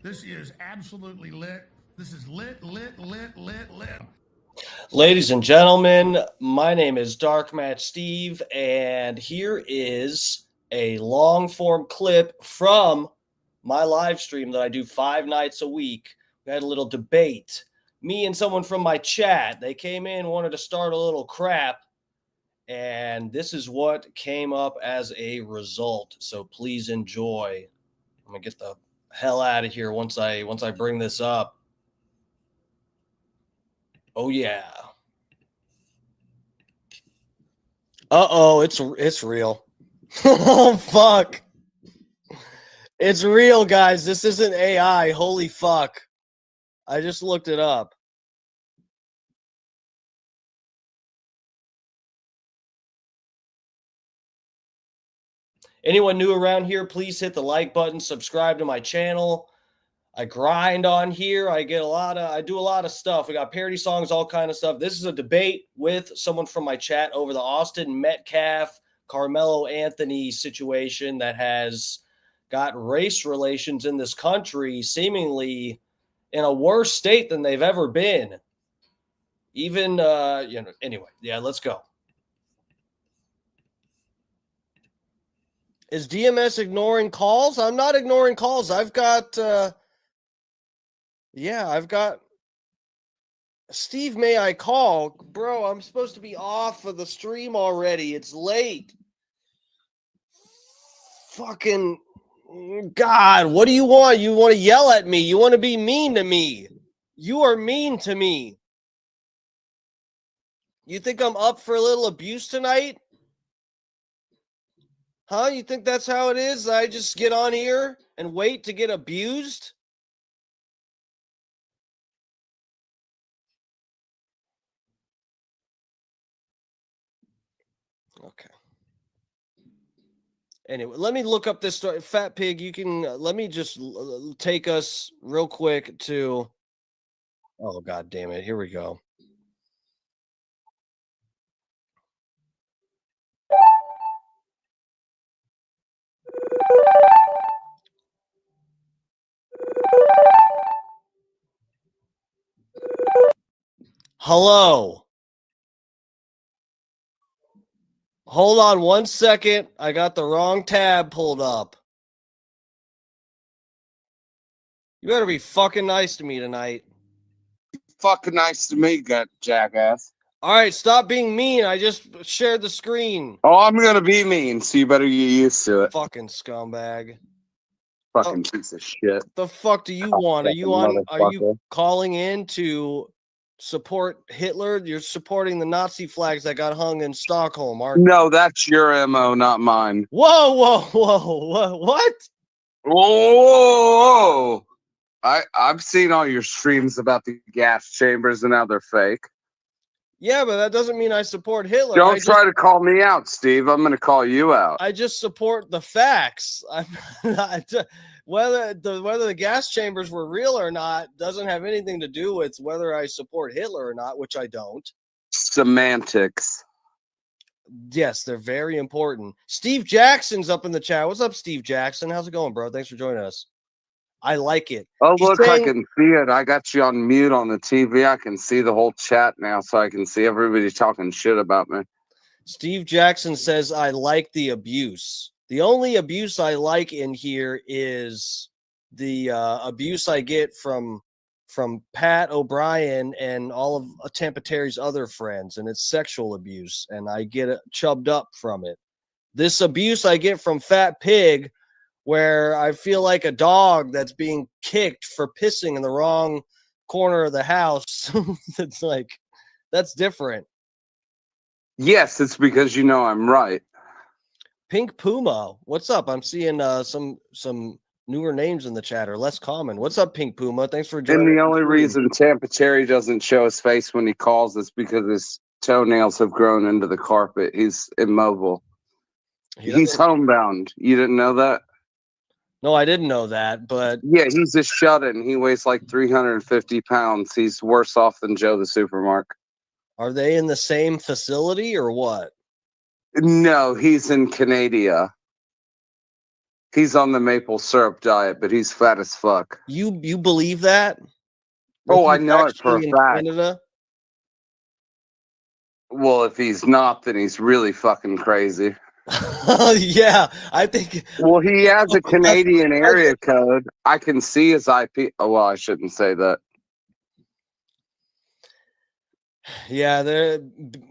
This is absolutely lit. This is lit. Ladies and gentlemen, my name is Dark Match Steve, and here is a long form clip from my live stream that I do 5 nights a week. We had a little debate. Me and someone from my chat, they came in, wanted to start a little crap, and this is what came up as a result. So please enjoy. I'm gonna get the hell out of here once I bring this up. Oh yeah. Uh-oh, it's real. Oh fuck. It's real, guys. This isn't AI. Holy fuck. I just looked it up. Anyone new around here, please hit the like button, subscribe to my channel. I grind on here. I do a lot of stuff. We got parody songs, all kind of stuff. This is a debate with someone from my chat over the Austin Metcalf, Karmelo Anthony situation that has got race relations in this country seemingly in a worse state than they've ever been. Even, anyway, yeah, let's go. Is DMS ignoring calls? I'm not ignoring calls. I've got Steve, may I call? Bro, I'm supposed to be off of the stream already. It's late. Fucking God, what do you want? You want to yell at me? You want to be mean to me? You are mean to me. You think I'm up for a little abuse tonight? Huh? You think that's how it is? I just get on here and wait to get abused? Okay. Anyway, let me look up this story. Fat Pig, you can let me just take us real quick to. Oh, God damn it. Here we go. Hello. Hold on 1 second. I got the wrong tab pulled up. You better be fucking nice to me tonight. Fucking nice to me, jackass. All right, stop being mean. I just shared the screen. Oh, I'm gonna be mean, so you better get used to it. Fucking scumbag. Fucking piece of shit. The fuck do you want? Are you calling in to support Hitler? You're supporting the Nazi flags that got hung in Stockholm, aren't you? No, that's your MO, not mine. Whoa, what? Whoa. I've seen all your streams about the gas chambers and how they're fake. Yeah, but that doesn't mean I support Hitler. Don't try to call me out, Steve. I'm going to call you out. I just support the facts. I'm not, whether the gas chambers were real or not doesn't have anything to do with whether I support Hitler or not, which I don't. Semantics. Yes, they're very important. Steve Jackson's up in the chat. What's up, Steve Jackson? How's it going, bro? Thanks for joining us. I like it. Oh, look, I can see it. I got you on mute on the TV. I can see the whole chat now, so I can see everybody talking shit about me. Steve Jackson says, I like the abuse. The only abuse I like in here is the abuse I get from Pat O'Brien and all of Tampa Terry's other friends, and it's sexual abuse, and I get chubbed up from it. This abuse I get from Fat Pig, where I feel like a dog that's being kicked for pissing in the wrong corner of the house. It's like, that's different. Yes, it's because you know I'm right. Pink Puma, what's up? I'm seeing some newer names in the chat, or less common. What's up, Pink Puma? Thanks for joining. And the only reason Tampa Terry doesn't show his face when he calls is because his toenails have grown into the carpet. He's immobile. He's homebound. You didn't know that? No, I didn't know that, but... Yeah, he's a shut-in. He weighs like 350 pounds. He's worse off than Joe the Supermark. Are they in the same facility or what? No, he's in Canada. He's on the maple syrup diet, but he's fat as fuck. You believe that? Oh, I He's know it for a actually in fact. Canada? Well, if he's not, then he's really fucking crazy. Yeah, I think. Well, he has a Canadian That's area code. I can see his IP. Oh, well, I shouldn't say that. Yeah, they're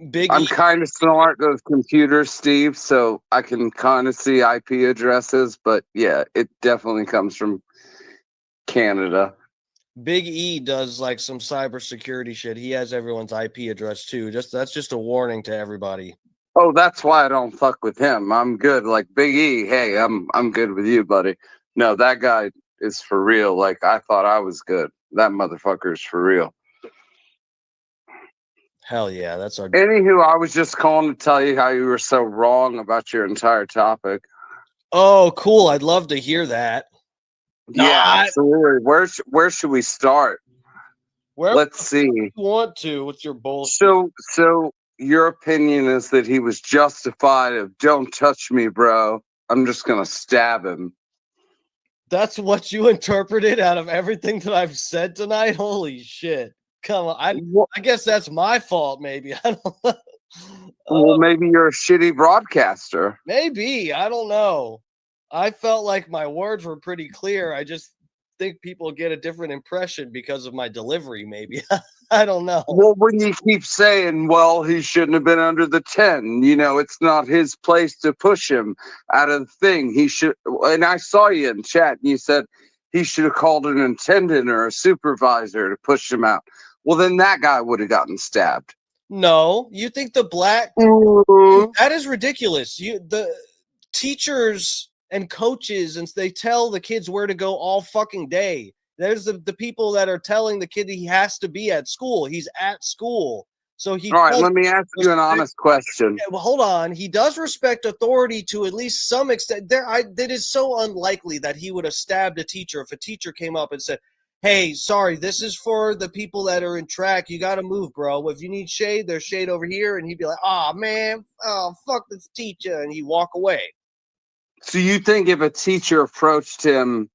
big. I'm kind of smart with computers, Steve, so I can kind of see IP addresses. But yeah, it definitely comes from Canada. Big E does like some cybersecurity shit. He has everyone's IP address too. That's just a warning to everybody. Oh, that's why I don't fuck with him. I'm good. Like Big E, hey, I'm good with you, buddy. No, that guy is for real. Like I thought I was good. That motherfucker is for real. Hell yeah, that's our. Anywho, I was just calling to tell you how you were so wrong about your entire topic. Oh, cool. I'd love to hear that. Yeah, absolutely. Where should we start? Let's see. You want to? What's your bullshit? So your opinion is that he was justified of "Don't touch me, bro. I'm just gonna stab him." That's what you interpreted out of everything that I've said tonight? Holy shit. Come on. I guess that's my fault, maybe. I don't know. Well, maybe you're a shitty broadcaster. Maybe. I don't know. I felt like my words were pretty clear. I just think people get a different impression because of my delivery, maybe. I don't know. Well, when you keep saying, well, he shouldn't have been under the 10, it's not his place to push him out of the thing. He should, and I saw you in chat, and you said he should have called an attendant or a supervisor to push him out. Well, then that guy would have gotten stabbed. No, you think the black, Mm-hmm. that is ridiculous. The teachers and coaches, and they tell the kids where to go all fucking day. There's the people that are telling the kid he has to be at school. He's at school. So he all right, let me ask you an honest question. Yeah, well, hold on. He does respect authority to at least some extent. That is so unlikely that he would have stabbed a teacher if a teacher came up and said, "Hey, sorry, this is for the people that are in track. You got to move, bro. If you need shade, there's shade over here." And he'd be like, "Oh, man, oh, fuck this teacher." And he'd walk away. So you think if a teacher approached him,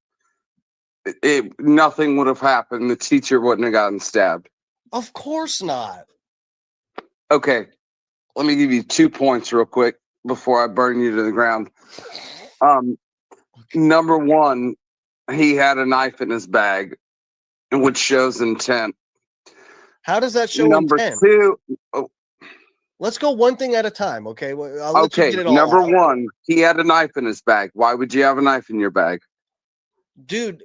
nothing would have happened? The teacher wouldn't have gotten stabbed? Of course not. Okay, let me give you 2 points real quick before I burn you to the ground. Number one, he had a knife in his bag, which shows intent. How does that show Number intent? two, let's go one thing at a time, okay? I'll let you get it all number out. one, he had a knife in his bag. Why would you have a knife in your bag? Dude,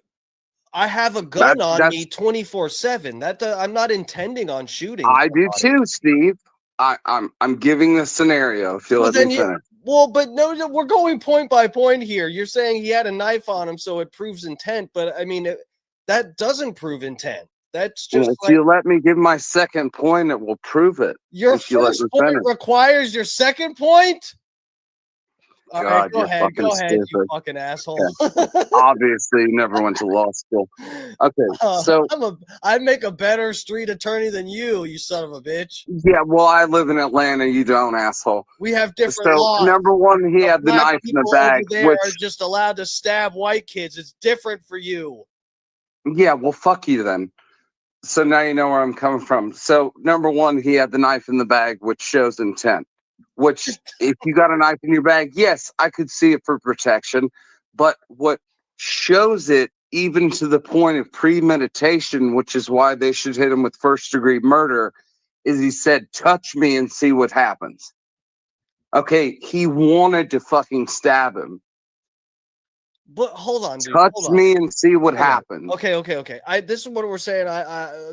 I have a gun on me 24/7. I'm not intending on shooting. I do too, Steve. I'm giving the scenario. If you'll let me finish. Well, but no, we're going point by point here. You're saying he had a knife on him, so it proves intent. But I mean, that doesn't prove intent. That's just if you let me give my second point, it will prove it. Your first point requires your second point. All right, go ahead, you fucking asshole. Yeah. Obviously, you never went to law school. Okay, so I'd make a better street attorney than you son of a bitch. Yeah, well, I live in Atlanta. You don't, asshole. We have different laws. Number one, he had the knife in the bag. Over there are just allowed to stab white kids. It's different for you. Yeah, well, fuck you then. So now you know where I'm coming from. So number one, he had the knife in the bag, which shows intent. Which, if you got a knife in your bag, yes, I could see it for protection. But what shows it, even to the point of premeditation, which is why they should hit him with first-degree murder, is he said, "Touch me and see what happens." Okay, he wanted to fucking stab him. But hold on, dude. Touch me and see what happens. Okay. This is what we're saying.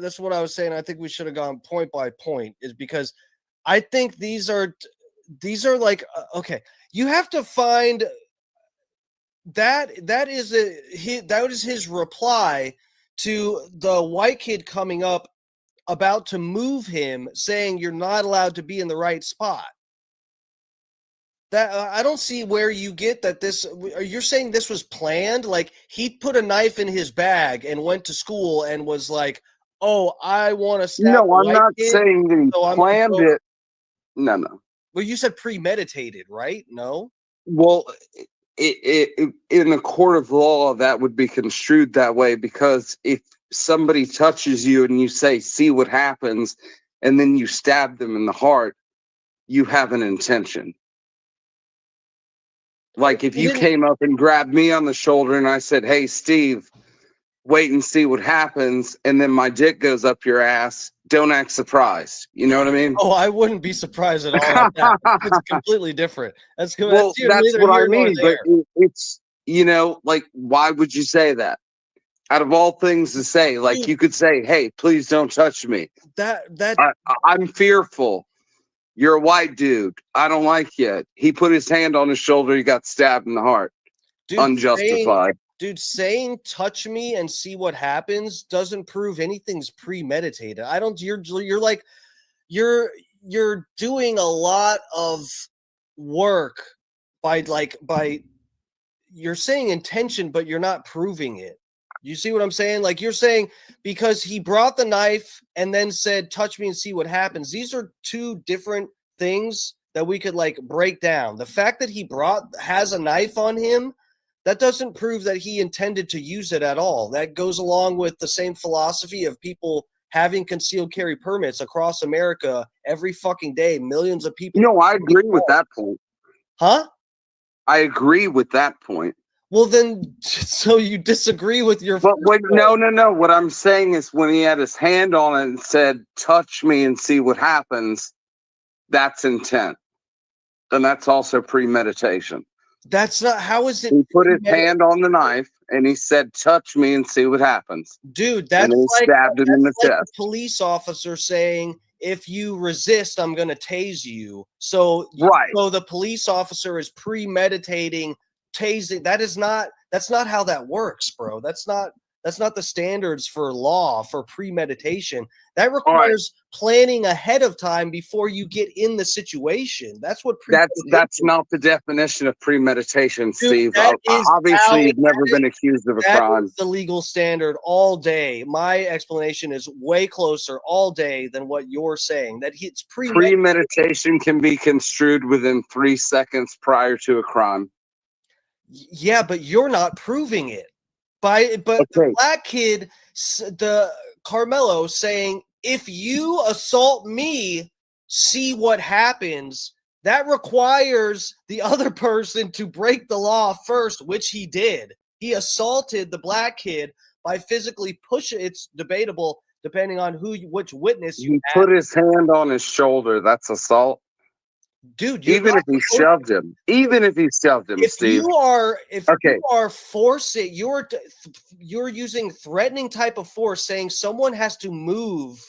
This is what I was saying. I think we should have gone point by point, is because I think these are like okay. You have to find that is his reply to the white kid coming up about to move him, saying you're not allowed to be in the right spot. That I don't see where you get that. You're saying this was planned? Like he put a knife in his bag and went to school and was like, "Oh, I want to stab." No, I'm not saying that he planned it. No. Well, you said premeditated, right? No. Well, in a court of law, that would be construed that way, because if somebody touches you and you say, see what happens, and then you stab them in the heart, you have an intention. Like if you came up and grabbed me on the shoulder and I said, hey, Steve, wait and see what happens, and then my dick goes up your ass, don't act surprised. You know what I mean? Oh, I wouldn't be surprised at all at that. It's completely different. That's cool. Well, that's what I mean. But it's, like, why would you say that? Out of all things to say, like, dude, you could say, hey, please don't touch me. I'm fearful. You're a white dude. I don't like you. He put his hand on his shoulder. He got stabbed in the heart. Dude, unjustified. Saying touch me and see what happens doesn't prove anything's premeditated. I don't, you're doing a lot of work by you're saying intention, but you're not proving it. You see what I'm saying? Like, you're saying because he brought the knife and then said, touch me and see what happens. These are two different things that we could like break down. The fact that he has a knife on him, that doesn't prove that he intended to use it at all. That goes along with the same philosophy of people having concealed carry permits across America every fucking day. Millions of people. No, I agree with that point. Huh? I agree with that point. Well, then, so you disagree with your... But no. What I'm saying is when he had his hand on it and said, touch me and see what happens, that's intent. Then that's also premeditation. That's not... How is it... He put his hand on the knife and he said, touch me and see what happens. Dude, that's like... stabbed him in the chest. A police officer saying, if you resist, I'm going to tase you. So, right. So the police officer is premeditating tasing. That's not how that works, bro. That's not the standards for law for premeditation. That requires planning ahead of time before you get in the situation. That's what that's not the definition of premeditation, Steve. Obviously, you've never been accused of a crime. That's the legal standard all day. My explanation is way closer all day than what you're saying. That it's premeditation can be construed within 3 seconds prior to a crime. Yeah, but you're not proving it. The black kid, the Karmelo, saying, if you assault me, see what happens. That requires the other person to break the law first, which he did. He assaulted the black kid by physically pushing. It's debatable depending on which witness you put his hand on his shoulder. That's assault. Dude, even if he shoved him, Steve. You are forcing, you're using threatening type of force, saying someone has to move.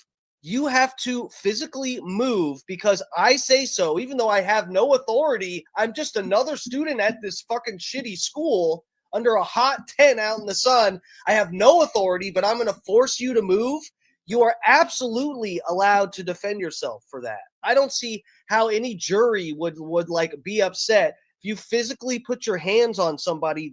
You have to physically move because I say so, even though I have no authority. I'm just another student at this fucking shitty school under a hot tent out in the sun. I have no authority, but I'm going to force you to move. You are absolutely allowed to defend yourself for that. I don't see how any jury would like be upset if you physically put your hands on somebody.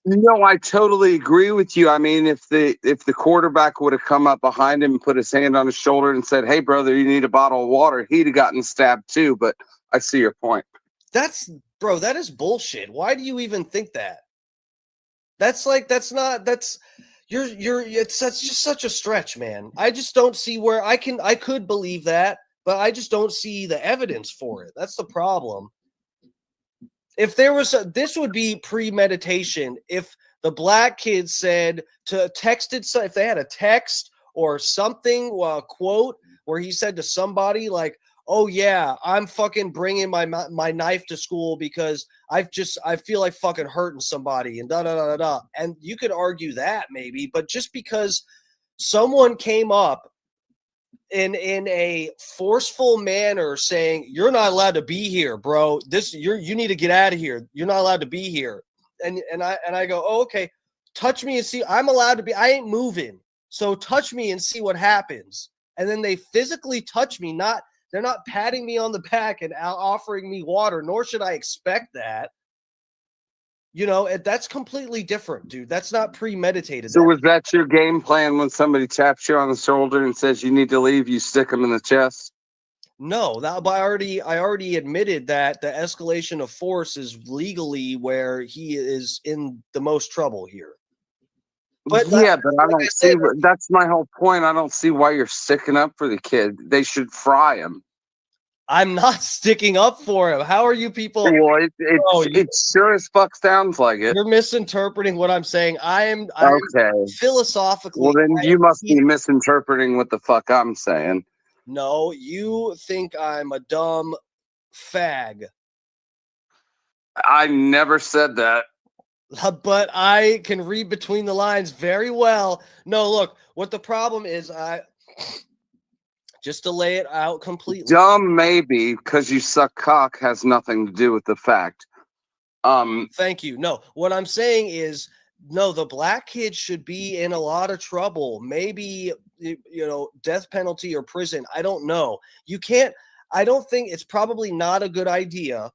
No, I totally agree with you. I mean, if the quarterback would have come up behind him and put his hand on his shoulder and said, "Hey, brother, you need a bottle of water," he'd have gotten stabbed too. But I see your point. That is bullshit. Why do you even think that? It's just such a stretch, man. I just don't see where I could believe that, but I just don't see the evidence for it. That's the problem. If there was this would be premeditation. If the black kid said if they had a text or something, a quote where he said to somebody like, "Oh yeah, I'm fucking bringing my knife to school because I feel like fucking hurting somebody," and da da da da da. And you could argue that maybe, but just because someone came up in a forceful manner saying, "You're not allowed to be here, bro. You need to get out of here. You're not allowed to be here," and I go, "Oh, okay, touch me and see. I'm allowed to be. I ain't moving, so touch me and see what happens." And then they physically touch me, they're not patting me on the back and offering me water, nor should I expect that. That's completely different, dude. That's not premeditated. So was that your game plan when somebody taps you on the shoulder and says you need to leave, you stick them in the chest? No, but I already admitted that the escalation of force is legally where he is in the most trouble here. But yeah, but I like don't I see. said, That's my whole point. I don't see why you're sticking up for the kid. They should fry him. I'm not sticking up for him. How are you people? Well, Bro, it sure as fuck sounds like it. you're misinterpreting what I'm saying. I'm Okay. philosophically. Well, then I you must agree. be misinterpreting what the fuck I'm saying. No, you think I'm a dumb fag. I never said that. But I can read between the lines very well. No, look, what the problem is, just to lay it out completely. Dumb, maybe, because you suck cock has nothing to do with the fact. Thank you. No, what I'm saying is, no, the black kids should be in a lot of trouble. Maybe, death penalty or prison. I don't know. You can't, I don't think it's probably not a good idea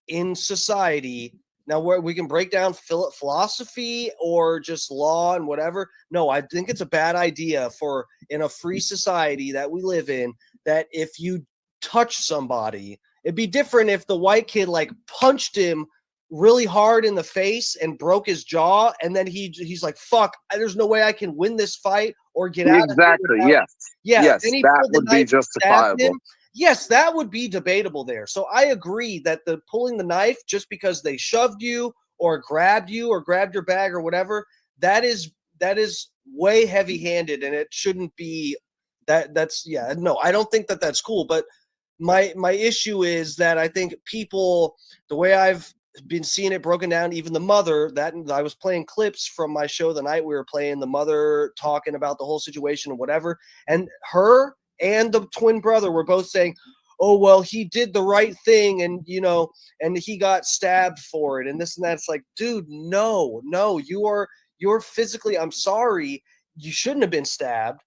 in society. Now, where we can break down philosophy or just law and whatever. No, I think it's a bad idea for in a free society that we live in that if you touch somebody, it'd be different if the white kid like punched him really hard in the face and broke his jaw, and then he's like, "Fuck, there's no way I can win this fight or get out of here exactly. without." Yes. Yeah, Yes, then he that pulled the would be knife and stabbed justifiable. him. Yes, that would be debatable there. So I agree that the pulling the knife just because they shoved you or grabbed your bag or whatever, that is way heavy-handed, and it shouldn't be that's yeah, no, I don't think that that's cool. But my issue is that I think people, the way I've been seeing it broken down, even the mother, that I was playing clips from my show the night we were playing, the mother talking about the whole situation and whatever, and her and the twin brother were both saying, "Oh, well, he did the right thing, and and he got stabbed for it, and this and that." It's like, dude, no, you're physically, I'm sorry, you shouldn't have been stabbed.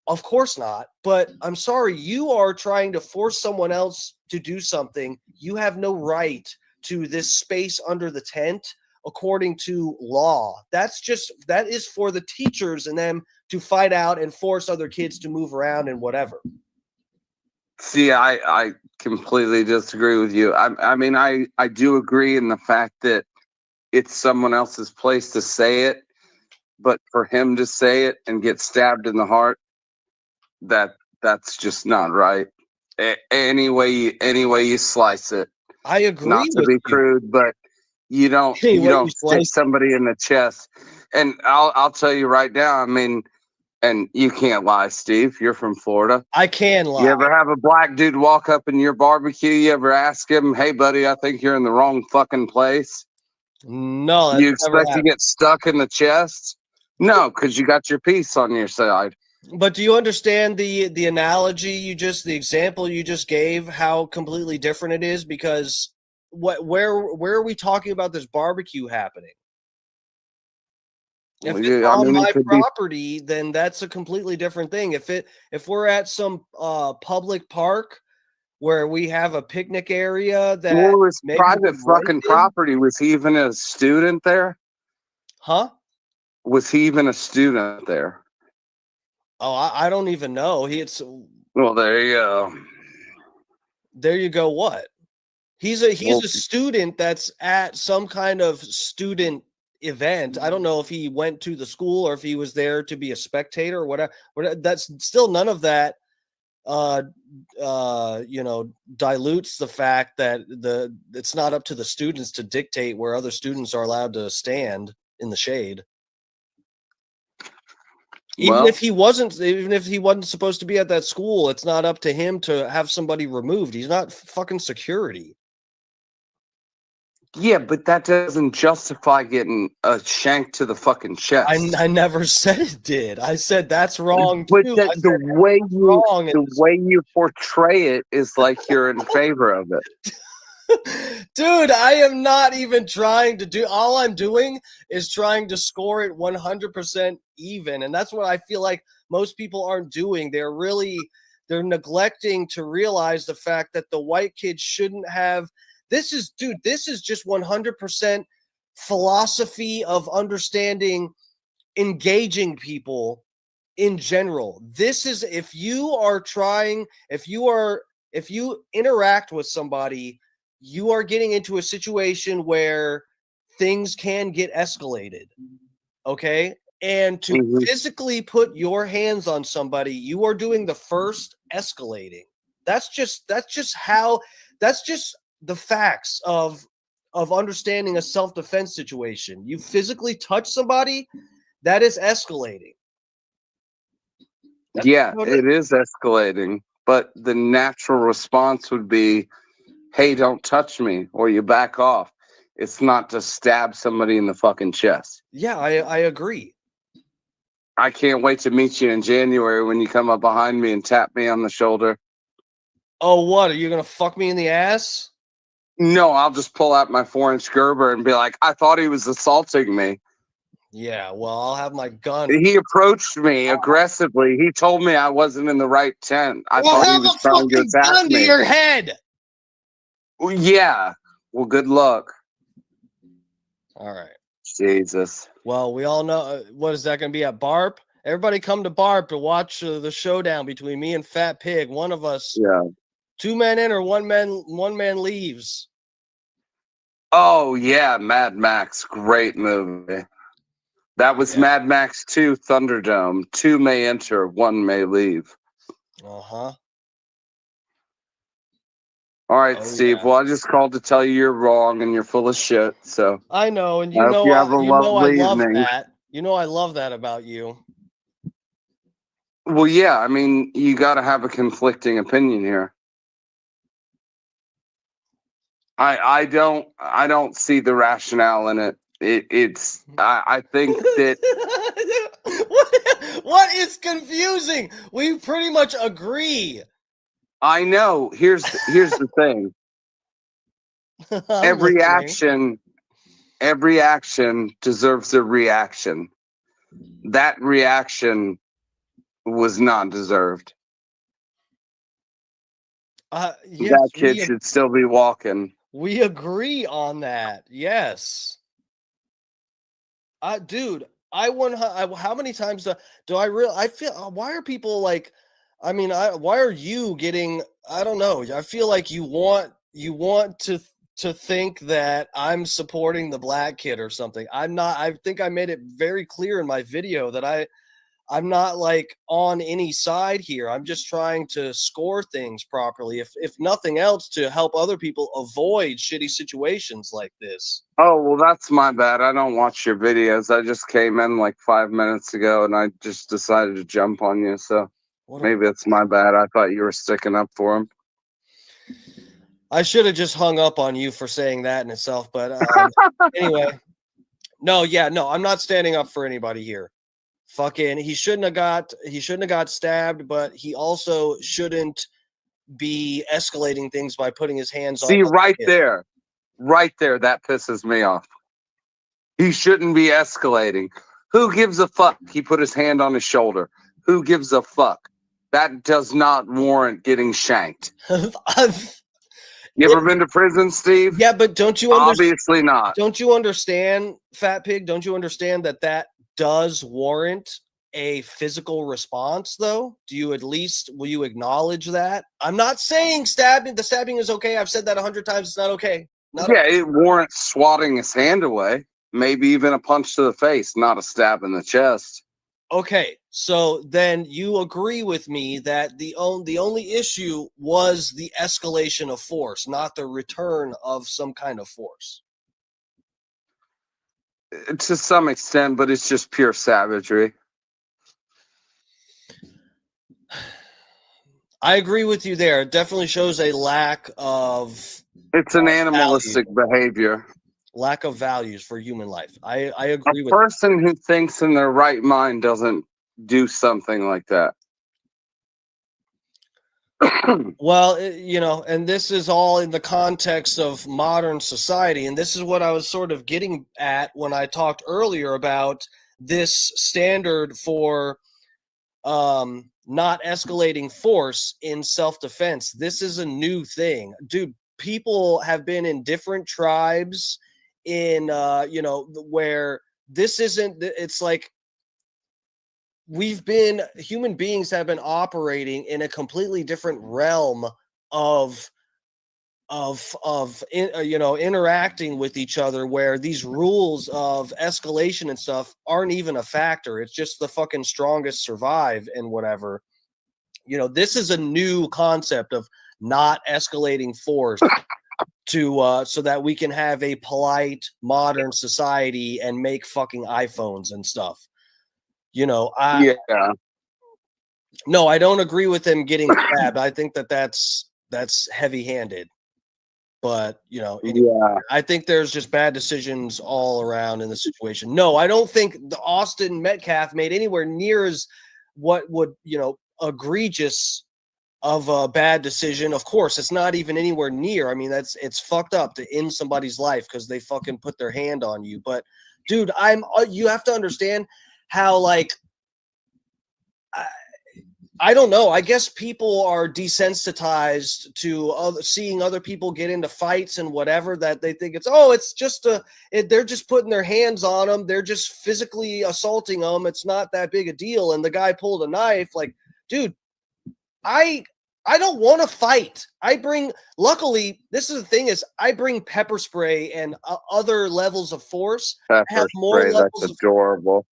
Of course not. But I'm sorry, you are trying to force someone else to do something. You have no right to this space under the tent according to law. That is for the teachers and them to fight out and force other kids to move around and whatever. See, I completely disagree with you. I mean, I do agree in the fact that it's someone else's place to say it, but for him to say it and get stabbed in the heart, that's just not right. Any way you slice it. I Not agree to with be you. crude, but you don't Hey, you what you don't stick slice? somebody in the chest. And I'll tell you right now, I mean, and you can't lie, Steve. You're from Florida. I can lie. You ever have a black dude walk up in your barbecue? You ever ask him, "Hey, buddy, I think you're in the wrong fucking place"? No, that's You never expect to happened. get stuck in the chest? No, because you got your piece on your side. But do you understand the analogy the example you just gave, how completely different it is? Because where are we talking about this barbecue happening? If it's I on mean, it my could be. property, then that's a completely different thing. If we're at some public park where we have a picnic area that Well, it was maybe private we fucking rented, property. Was he even a student there? huh? Was he even a student there? Oh, I don't even know. Well, there you go. There you go. What? He's Well, a student that's at some kind of student event. I don't know if he went to the school or if he was there to be a spectator or whatever. That's still none of that dilutes the fact that it's not up to the students to dictate where other students are allowed to stand in the shade. Even if he wasn't supposed to be at that school, it's not up to him to have somebody removed. He's not fucking security. yeah, but that doesn't justify getting a shank to the fucking chest. I never said it did. I said that's wrong But too. that, I said wrong. the way you portray it is like you're in favor of it. Dude, I am not even trying to do. All I'm doing is trying to score it 100% even, and that's what I feel like most people aren't doing. They're neglecting to realize the fact that the white kids shouldn't have. This is just 100% philosophy of understanding, engaging people in general. This is if you are if you interact with somebody, you are getting into a situation where things can get escalated. Okay. And to physically put your hands on somebody, you are doing the first escalating. That's just the facts of understanding a self-defense situation. You physically touch somebody, that is escalating. Yeah, it is escalating, but the natural response would be, hey, don't touch me, or you back off. It's not to stab somebody in the fucking chest. Yeah, I agree. I can't wait to meet you in January when you come up behind me and tap me on the shoulder. Oh, what? Are you going to fuck me in the ass? No, I'll just pull out my 4-inch Gerber and be like, I thought he was assaulting me. Yeah, well, I'll have my gun. He approached me aggressively. He told me I wasn't in the right tent. I thought he was trying to attack gun me. to your head. Well, yeah. Well, good luck. All right. Jesus. Well, we all know. What is that going to be at BARP? Everybody come to BARP to watch the showdown between me and Fat Pig. One of us. Yeah. 2 men in or one man leaves. Oh, yeah. Mad Max. Great movie. That was Mad Max 2 Thunderdome. 2 may enter, 1 may leave. Uh-huh. All right, Steve. Yeah. Well, I just called to tell you you're wrong and you're full of shit. So I know, and I hope you have a lovely evening. That. You know I love that about you. Well, yeah. I mean, you got to have a conflicting opinion here. I don't see the rationale in it. I think that what is confusing? We pretty much agree. I know. Here's the thing. Every action deserves a reaction. That reaction was not deserved. Yes, that kid should still be walking. We agree on that. Yes. Dude, how many times do I feel, why are people like, I mean, why are you getting, I don't know. I feel like you want to think that I'm supporting the black kid or something. I'm not. I think I made it very clear in my video that I'm not like on any side here. I'm just trying to score things properly. If nothing else, to help other people avoid shitty situations like this. Oh, well, that's my bad. I don't watch your videos. I just came in like 5 minutes ago and I just decided to jump on you. So maybe it's my bad. I thought you were sticking up for him. I should have just hung up on you for saying that in itself. But anyway, no, I'm not standing up for anybody here. Fucking, he shouldn't have got stabbed, but he also shouldn't be escalating things by putting his hands on. See, right there, that pisses me off. He shouldn't be escalating. Who gives a fuck? He put his hand on his shoulder. Who gives a fuck? That does not warrant getting shanked. You ever been to prison, Steve? Yeah, but don't you obviously not? Don't you understand, Fat Pig? Don't you understand that does warrant a physical response, though? Will you acknowledge that? I'm not saying the stabbing is okay. I've said that 100 times. It's not okay. It warrants swatting his hand away. Maybe even a punch to the face, not a stab in the chest. Okay, so then you agree with me that the only issue was the escalation of force, not the return of some kind of force. To some extent, but it's just pure savagery. I agree with you there. It definitely shows a lack of... It's an animalistic behavior. Lack of values for human life. I agree with a person who thinks in their right mind doesn't do something like that. Well, and this is all in the context of modern society. And this is what I was sort of getting at when I talked earlier about this standard for not escalating force in self-defense. This is a new thing. Dude, people have been in different tribes in where this isn't, it's like human beings have been operating in a completely different realm of interacting with each other, where these rules of escalation and stuff aren't even a factor. It's just the fucking strongest survive and whatever. This is a new concept of not escalating force to so that we can have a polite modern society and make fucking iPhones and stuff. I don't agree with them getting stabbed. I think that's heavy-handed. But, I think there's just bad decisions all around in the situation. No, I don't think the Austin Metcalf made anywhere near as what would, egregious of a bad decision. Of course, it's not even anywhere near. I mean, it's fucked up to end somebody's life because they fucking put their hand on you. But, dude, you have to understand how, like, I don't know. I guess people are desensitized to seeing other people get into fights and whatever, that they think it's just they're just putting their hands on them. They're just physically assaulting them. It's not that big a deal. And the guy pulled a knife. Like, dude, I don't want to fight. Luckily, this is the thing is I bring pepper spray and other levels of force. Pepper spray, that's adorable.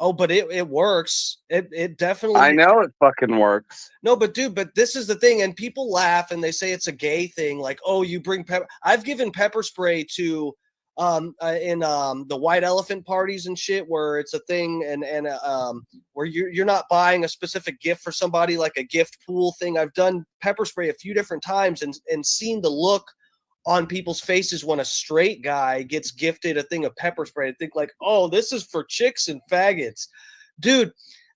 Oh, but it works. It definitely. I know it fucking works. No, but dude, this is the thing, and people laugh and they say it's a gay thing. Like, oh, you bring pepper. I've given pepper spray to in the white elephant parties and shit, where it's a thing, and where you're not buying a specific gift for somebody, like a gift pool thing. I've done pepper spray a few different times and seen the look on people's faces when a straight guy gets gifted a thing of pepper spray. I think like, oh, this is for chicks and faggots. Dude,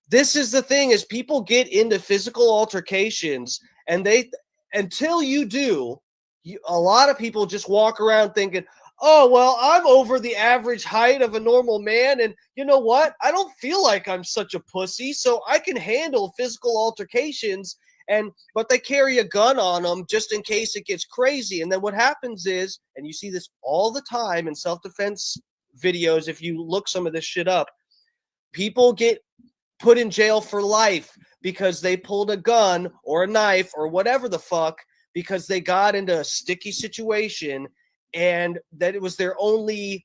this is the thing is people get into physical altercations and until you do, a lot of people just walk around thinking, oh, well, I'm over the average height of a normal man. And you know what? I don't feel like I'm such a pussy, so I can handle physical altercations. But they carry a gun on them just in case it gets crazy. And then what happens is, and you see this all the time in self-defense videos, if you look some of this shit up, people get put in jail for life because they pulled a gun or a knife or whatever the fuck because they got into a sticky situation and that it was their only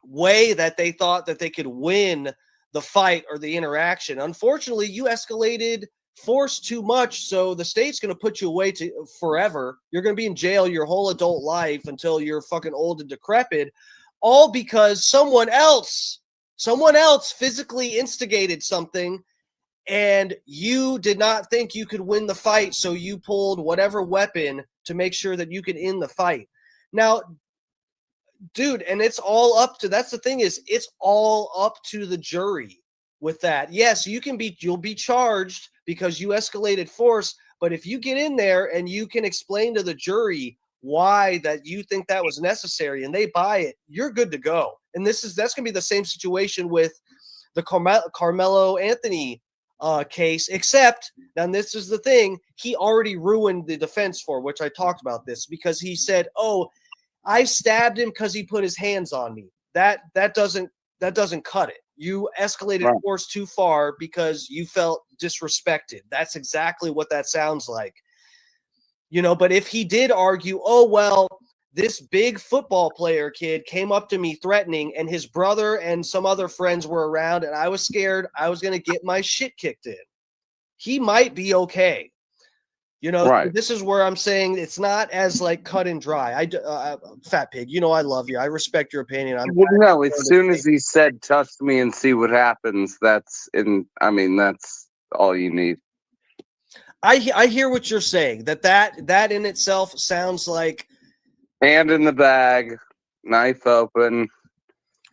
way that they thought that they could win the fight or the interaction. Unfortunately, you escalated force too much, so the state's going to put you away forever. You're going to be in jail your whole adult life until you're fucking old and decrepit, all because someone else physically instigated something and you did not think you could win the fight, so you pulled whatever weapon to make sure that you could end the fight. Now, dude, and it's all up to, that's the thing is, it's all up to the jury with that. Yes, you'll be charged because you escalated force, but if you get in there and you can explain to the jury why that you think that was necessary and they buy it, you're good to go. And that's going to be the same situation with the Karmelo Anthony case, except, now this is the thing, he already ruined the defense for, which I talked about this, because he said, oh, I stabbed him because he put his hands on me. That doesn't cut it. You escalated force too far because you felt disrespected. That's exactly what that sounds like. But if he did argue, oh, well, this big football player kid came up to me threatening and his brother and some other friends were around and I was scared I was going to get my shit kicked in, he might be okay. This is where I'm saying it's not as like cut and dry. Fat Pig, I love you. I respect your opinion. As soon as he said, touch me and see what happens, that's all you need. I hear what you're saying, that in itself sounds like hand in the bag, knife open.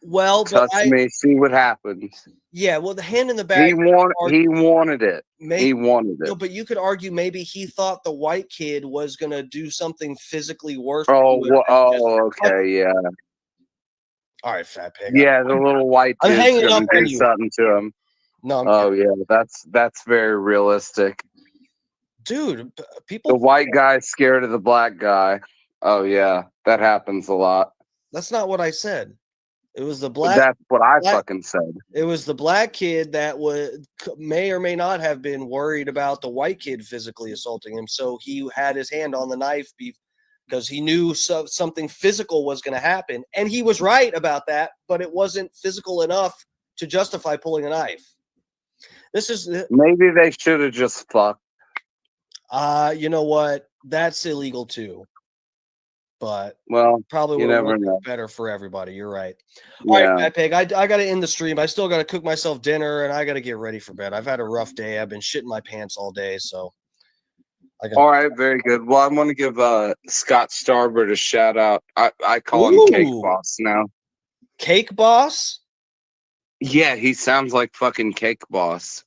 Well, touch me, see what happens. Yeah, well, the hand in the bag. He wanted it. He wanted it. No, but you could argue maybe he thought the white kid was going to do something physically worse. Okay, yeah. All right, Fat Pig. Yeah, the little white kid's going to do something to him. No, yeah, that's very realistic. Dude, people. The white guy's scared of the black guy. Oh, yeah, that happens a lot. That's not what I said. It was the black. That's what I black fucking said. It was the black kid that may or may not have been worried about the white kid physically assaulting him. So he had his hand on the knife because he knew something physical was going to happen. And he was right about that, but it wasn't physical enough to justify pulling a knife. Maybe they should have just fucked. You know what? That's illegal too. But probably you would have never worked know. better for everybody. You're right. Yeah. All right, Fat Pig. I got to end the stream. I still got to cook myself dinner, and I got to get ready for bed. I've had a rough day. I've been shitting my pants all day, so. All right, very good. Well, I'm going to give Scott Starboard a shout out. I call him Cake Boss now. Cake Boss? Yeah, he sounds like fucking Cake Boss.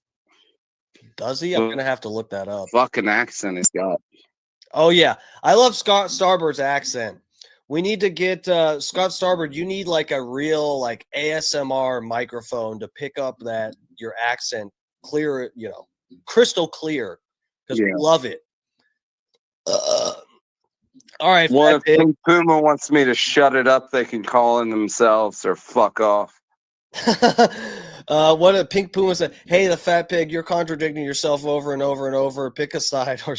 Does he? I'm going to have to look that up. Fucking accent he's got. Oh, yeah. I love Scott Starboard's accent. We need to get Scott Starboard. You need like a real like ASMR microphone to pick up your accent clear, crystal clear, because we love it. All right. Well, if Pink Puma wants me to shut it up, they can call in themselves or fuck off. What did Pink Puma say? Hey, the Fat Pig, you're contradicting yourself over and over and over. Pick a side or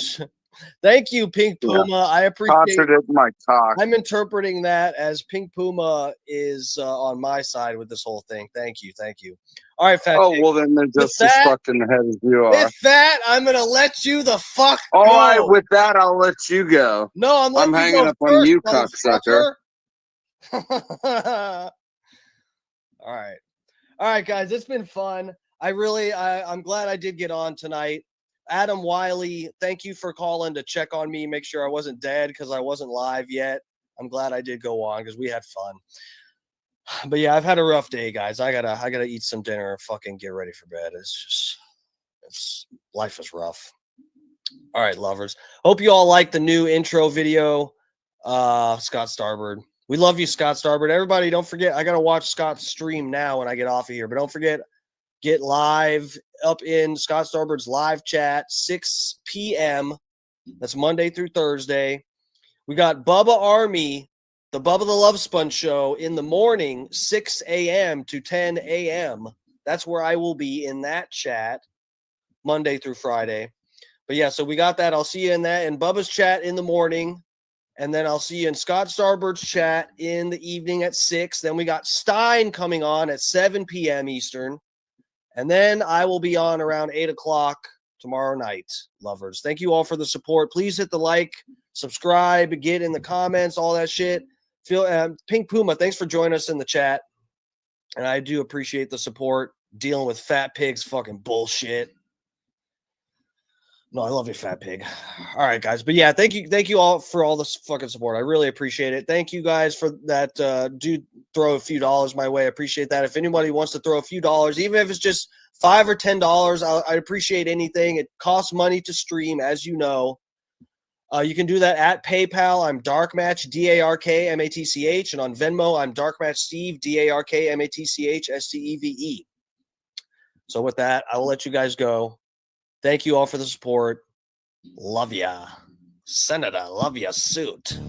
Thank you, Pink Puma. Yeah. I appreciate my talk. I'm interpreting that as Pink Puma is on my side with this whole thing. Thank you. All right, Fat Pig. Well, then they're just as fucked in the head as you are. With that, I'm going to let you the fuck go. All right, with that, I'll let you go. No, I'm hanging up on you, cocksucker. All right, guys. It's been fun. I'm glad I did get on tonight. Adam Wiley, thank you for calling to check on me, make sure I wasn't dead because I wasn't live yet. I'm glad I did go on because we had fun. But yeah, I've had a rough day, guys. I gotta eat some dinner and fucking get ready for bed. Life is rough. All right, lovers. Hope you all like the new intro video. Scott Starboard. We love you, Scott Starboard. Everybody, don't forget, I gotta watch Scott's stream now when I get off of here. But don't forget, get live up in Scott Starboard's live chat, 6 p.m. That's Monday through Thursday. We got Bubba Army, the Bubba the Love Sponge show in the morning, 6 a.m. to 10 a.m. That's where I will be in that chat Monday through Friday. But yeah, so we got that. I'll see you in that in Bubba's chat in the morning. And then I'll see you in Scott Starboard's chat in the evening at 6. Then we got Stein coming on at 7 p.m. Eastern. And then I will be on around 8 o'clock tomorrow night, lovers. Thank you all for the support. Please hit the like, subscribe, get in the comments, all that shit. Pink Puma, thanks for joining us in the chat. And I do appreciate the support, dealing with Fat Pig's fucking bullshit. No, I love you, Fat Pig. All right, guys. But yeah, thank you all for all this fucking support. I really appreciate it. Thank you guys for that. Do throw a few dollars my way. I appreciate that. If anybody wants to throw a few dollars, even if it's just $5 or $10, I appreciate anything. It costs money to stream, as you know. You can do that at PayPal. I'm Darkmatch, DARKMATCH, and on Venmo, I'm Darkmatch Steve, DARKMATCHSTEVE. So with that, I will let you guys go. Thank you all for the support. Love ya. Senator, love ya suit.